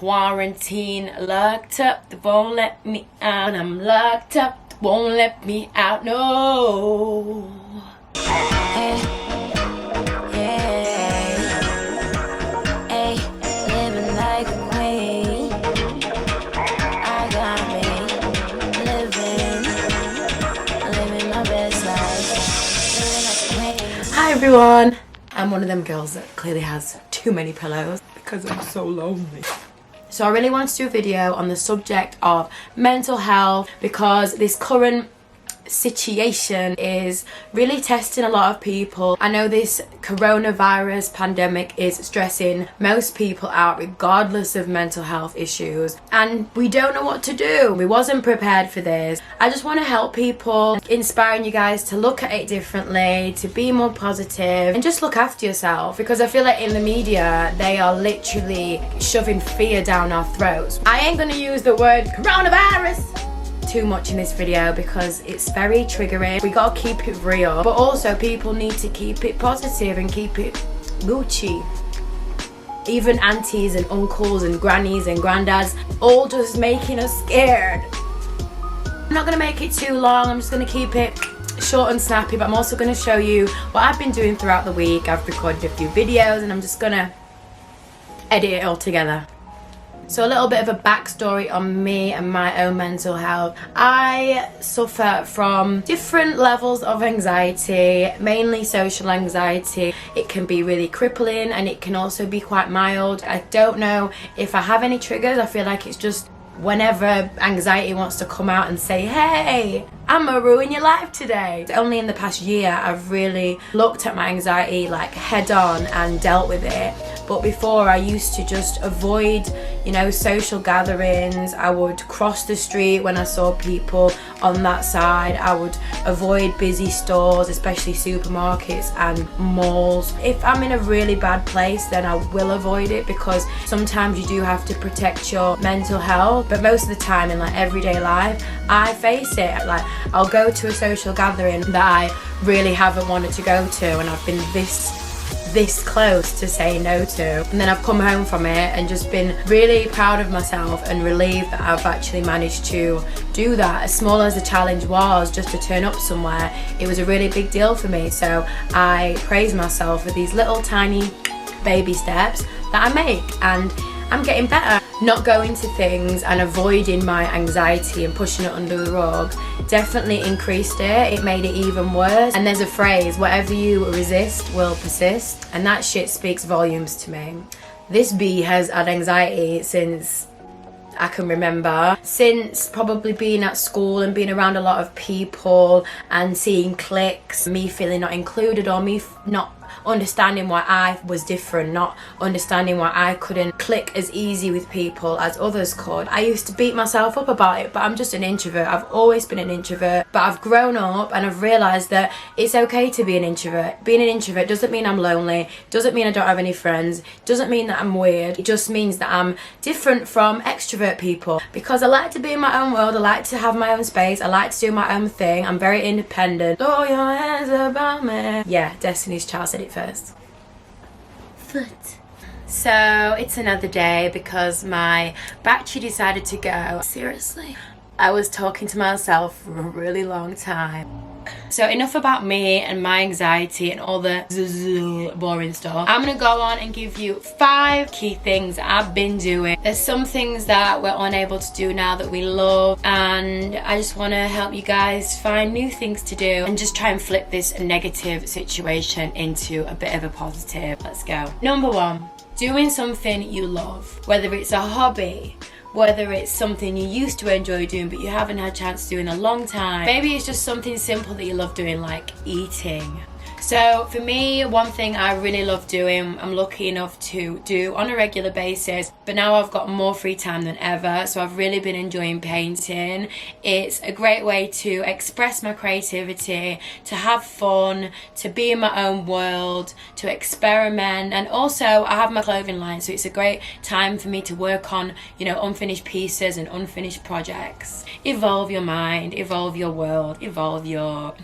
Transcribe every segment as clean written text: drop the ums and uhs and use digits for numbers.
Quarantine, locked up, they won't let me out. I'm locked up, they won't let me out, no. Hey, yeah, hey, living like a queen. I got me living my best life. Living like a queen. Hi everyone. I'm one of them girls that clearly has too many pillows because I'm so lonely. So I really want to do a video on the subject of mental health because this current situation is really testing a lot of people. I know this coronavirus pandemic is stressing most people out regardless of mental health issues, and we don't know what to do. We wasn't prepared for this. I just want to help people, inspiring you guys to look at it differently, to be more positive and just look after yourself, because I feel like in the media they are literally shoving fear down our throats. I ain't gonna use the word coronavirus too much in this video because it's very triggering. We gotta keep it real, but also people need to keep it positive and keep it Gucci. Even aunties and uncles and grannies and granddads all just making us scared. I'm not gonna make it too long. I'm just gonna keep it short and snappy, but I'm also gonna show you what I've been doing throughout the week. I've recorded a few videos and I'm just gonna edit it all together. So a little bit of a backstory on me and my own mental health. I suffer from different levels of anxiety, mainly social anxiety. It can be really crippling and it can also be quite mild. I don't know if I have any triggers. I feel like it's just whenever anxiety wants to come out and say, hey, I'm gonna ruin your life today. Only in the past year I've really looked at my anxiety like head on and dealt with it. But before I used to just avoid, social gatherings. I would cross the street when I saw people on that side. I would avoid busy stores, especially supermarkets and malls. If I'm in a really bad place, then I will avoid it because sometimes you do have to protect your mental health. But most of the time in like everyday life, I face it. Like I'll go to a social gathering that I really haven't wanted to go to and I've been this close to saying no to, and then I've come home from it and just been really proud of myself and relieved that I've actually managed to do that. As small as the challenge was, just to turn up somewhere, it was a really big deal for me. So I praise myself for these little tiny baby steps that I make, and I'm getting better. Not going to things and avoiding my anxiety and pushing it under the rug definitely increased it. It made it even worse. And there's a phrase, whatever you resist will persist, and that shit speaks volumes to me. This bee has had anxiety since I can remember, since probably being at school and being around a lot of people and seeing cliques, me feeling not included, or me not understanding why I was different, not understanding why I couldn't click as easy with people as others could. I used to beat myself up about it, but I'm just an introvert. I've always been an introvert, but I've grown up and I've realised that it's okay to be an introvert. Being an introvert doesn't mean I'm lonely, doesn't mean I don't have any friends, doesn't mean that I'm weird. It just means that I'm different from extrovert people, because I like to be in my own world, I like to have my own space, I like to do my own thing. I'm very independent. Throw your hands about me. Yeah, Destiny's Child said it first. Foot. So it's another day because my battery decided to go. Seriously, I was talking to myself for a really long time. So enough about me and my anxiety and all the boring stuff. I'm gonna go on and give you 5 key things I've been doing. There's some things that we're unable to do now that we love, and I just want to help you guys find new things to do and just try and flip this negative situation into a bit of a positive. Let's go. Number 1, doing something you love, whether it's a hobby, whether it's something you used to enjoy doing but you haven't had a chance to do in a long time. Maybe it's just something simple that you love doing, like eating. So for me, one thing I really love doing, I'm lucky enough to do on a regular basis, but now I've got more free time than ever, so I've really been enjoying painting. It's a great way to express my creativity, to have fun, to be in my own world, to experiment, and also I have my clothing line, so it's a great time for me to work on, unfinished pieces and unfinished projects. Evolve your mind, evolve your world, evolve your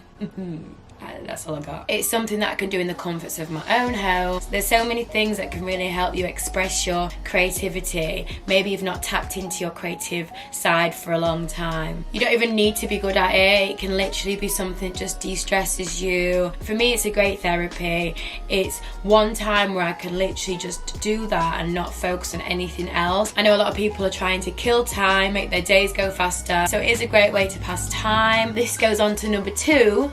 That's all I got. It's something that I can do in the comforts of my own house. There's so many things that can really help you express your creativity. Maybe you've not tapped into your creative side for a long time. You don't even need to be good at it. It can literally be something that just de-stresses you. For me, it's a great therapy. It's one time where I can literally just do that and not focus on anything else. I know a lot of people are trying to kill time, make their days go faster, so it is a great way to pass time. This goes on to number 2,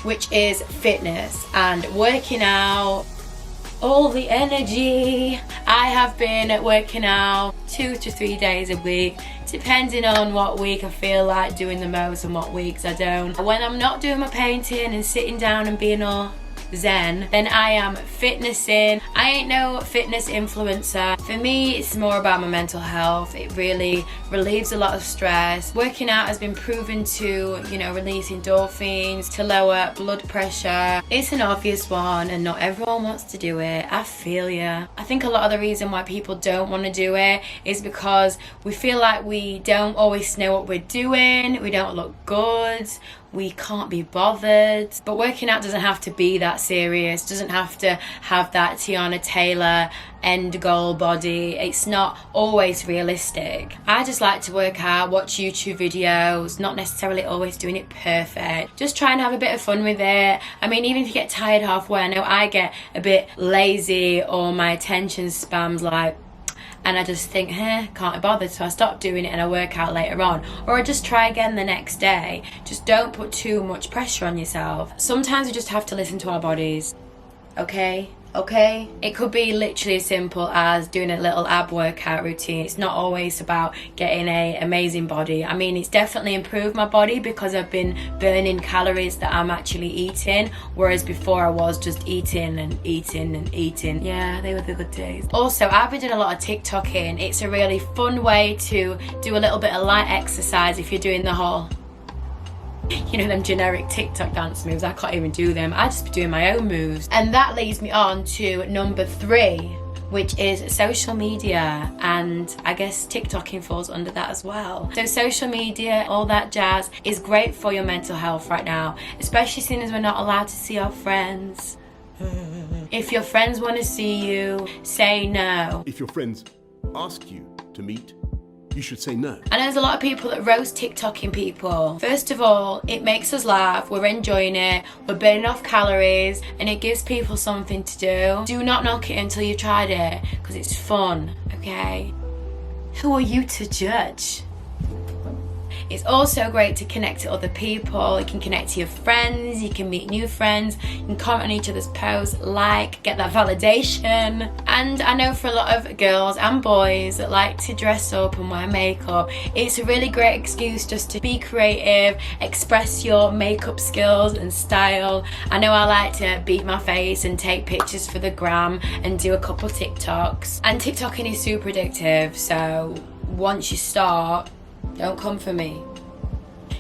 which is fitness and working out. All the energy. I have been working out 2 to 3 days a week, depending on what week I feel like doing the most and what weeks I don't. When I'm not doing my painting and sitting down and being all zen, then I am fitnessing. I ain't no fitness influencer. For me, it's more about my mental health. It really relieves a lot of stress. Working out has been proven to, you know, release endorphins, to lower blood pressure. It's an obvious one and not everyone wants to do it. I feel ya. I think a lot of the reason why people don't want to do it is because we feel like we don't always know what we're doing, we don't look good, we can't be bothered. But working out doesn't have to be that serious, doesn't have to have that Tiana Taylor end goal body. It's not always realistic. I just like to work out, watch YouTube videos, not necessarily always doing it perfect. Just try and have a bit of fun with it. I mean, even if you get tired halfway, I know I get a bit lazy or my attention span's like, and I just think, can't be bothered, so I stop doing it and I work out later on, or I just try again the next day. Just don't put too much pressure on yourself. Sometimes we just have to listen to our bodies, okay? It could be literally as simple as doing a little ab workout routine. It's not always about getting an amazing body. I mean, it's definitely improved my body because I've been burning calories that I'm actually eating, whereas before I was just eating and eating and eating. Yeah, they were the good days. Also, I've been doing a lot of TikToking. It's a really fun way to do a little bit of light exercise if you're doing the whole, you know, them generic TikTok dance moves. I can't even do them. I just be doing my own moves. And that leads me on to number 3, which is social media, and I guess TikToking falls under that as well. So social media, all that jazz, is great for your mental health right now, especially seeing as we're not allowed to see our friends. If your friends want to see you, say no. If your friends ask you to meet, you should say no. And there's a lot of people that roast TikToking people. First of all, it makes us laugh, we're enjoying it, we're burning off calories, and it gives people something to do. Do not knock it until you've tried it, because it's fun, okay? Who are you to judge? It's also great to connect to other people. You can connect to your friends, you can meet new friends, you can comment on each other's posts, like, get that validation. And I know for a lot of girls and boys that like to dress up and wear makeup, it's a really great excuse just to be creative, express your makeup skills and style. I know I like to beat my face and take pictures for the gram and do a couple TikToks. And TikToking is super addictive, so once you start, don't come for me.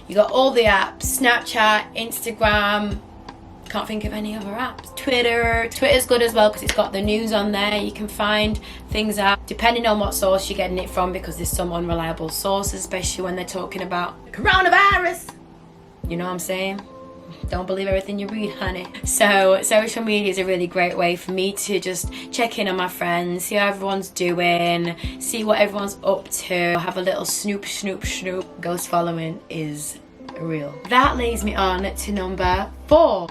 You got all the apps, Snapchat, Instagram, can't think of any other apps. Twitter's good as well because it's got the news on there. You can find things out depending on what source you're getting it from, because there's some unreliable sources, especially when they're talking about the coronavirus. You know what I'm saying? Don't believe everything you read, honey. So social media is a really great way for me to just check in on my friends, see how everyone's doing, see what everyone's up to, have a little snoop. Ghost following is real. That leads me on to number 4,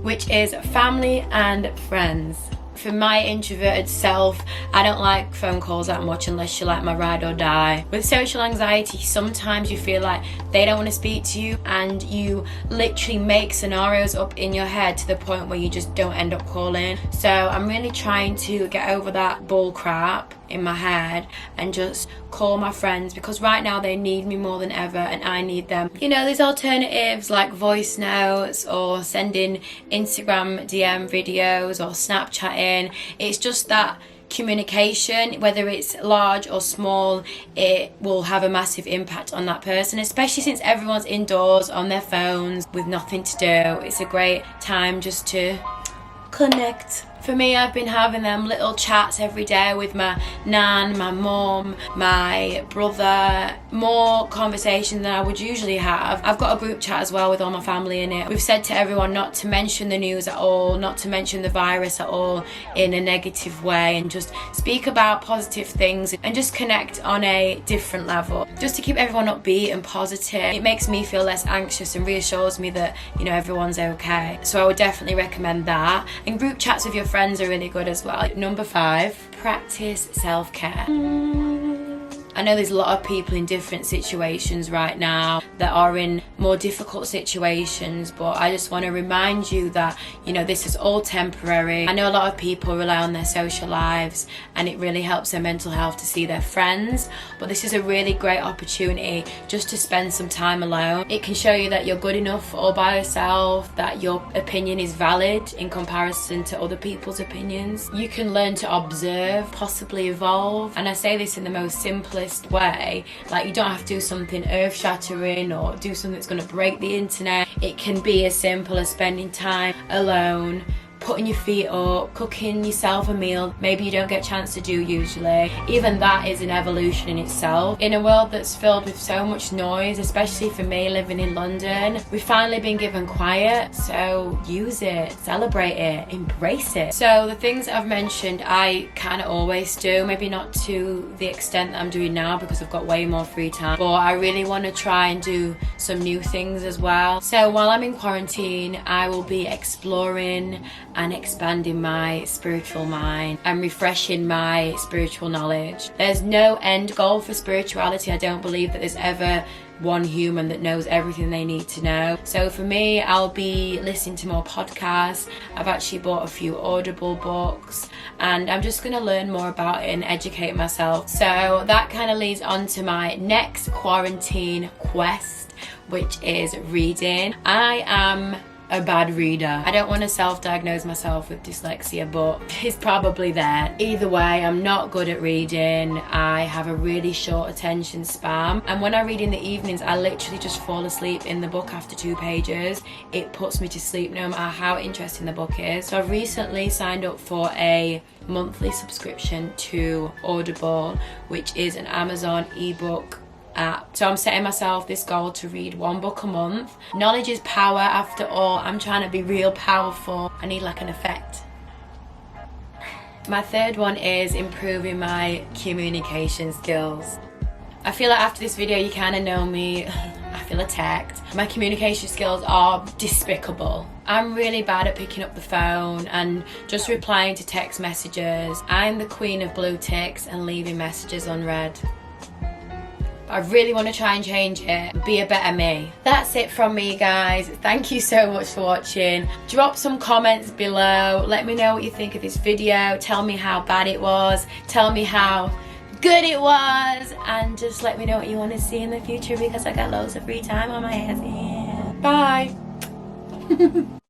which is family and friends. For my introverted self, I don't like phone calls that much unless you're like my ride or die. With social anxiety, sometimes you feel like they don't want to speak to you, and you literally make scenarios up in your head to the point where you just don't end up calling. So I'm really trying to get over that bull crap in my head and just call my friends, because right now they need me more than ever and I need them. You know, there's alternatives like voice notes or sending Instagram DM videos or Snapchatting. It's just that communication, whether it's large or small, it will have a massive impact on that person, especially since everyone's indoors on their phones with nothing to do. It's a great time just to connect. For me, I've been having them little chats every day with my nan, my mum, my brother, more conversation than I would usually have. I've got a group chat as well with all my family in it. We've said to everyone not to mention the news at all, not to mention the virus at all in a negative way, and just speak about positive things and just connect on a different level, just to keep everyone upbeat and positive. It makes me feel less anxious and reassures me that, you know, everyone's okay. So I would definitely recommend that. And group chats with your friends are really good as well. Number 5, practice self-care. I know there's a lot of people in different situations right now that are in more difficult situations, but I just want to remind you that, you know, this is all temporary. I know a lot of people rely on their social lives and it really helps their mental health to see their friends, but this is a really great opportunity just to spend some time alone. It can show you that you're good enough all by yourself, that your opinion is valid in comparison to other people's opinions. You can learn to observe, possibly evolve, and I say this in the most simplest way. Like, you don't have to do something earth-shattering or do something that's going to break the internet. It can be as simple as spending time alone, putting your feet up, cooking yourself a meal maybe you don't get a chance to do usually. Even that is an evolution in itself. In a world that's filled with so much noise, especially for me living in London, we've finally been given quiet, so use it, celebrate it, embrace it. So the things I've mentioned I kind of always do, maybe not to the extent that I'm doing now because I've got way more free time, but I really want to try and do some new things as well. So while I'm in quarantine, I will be exploring and expanding my spiritual mind and refreshing my spiritual knowledge. There's no end goal for spirituality. I don't believe that there's ever one human that knows everything they need to know. So for me, I'll be listening to more podcasts. I've actually bought a few Audible books and I'm just going to learn more about it and educate myself. So that kind of leads on to my next quarantine quest, which is reading. I am a bad reader. I don't want to self-diagnose myself with dyslexia, but it's probably there. Either way, I'm not good at reading. I have a really short attention span, and when I read in the evenings, I literally just fall asleep in the book after 2 pages. It puts me to sleep no matter how interesting the book is. So I've recently signed up for a monthly subscription to Audible, which is an Amazon ebook app. So I'm setting myself this goal to read 1 book a month. Knowledge is power after all. I'm trying to be real powerful. I need like an effect. My third one is improving my communication skills. I feel like after this video you kind of know me. I feel attacked. My communication skills are despicable. I'm really bad at picking up the phone and just replying to text messages. I'm the queen of blue ticks and leaving messages unread. I really want to try and change it, be a better me. That's it from me, guys. Thank you so much for watching. Drop some comments below. Let me know what you think of this video. Tell me how bad it was. Tell me how good it was. And just let me know what you want to see in the future because I got loads of free time on my hands. Yeah. Bye.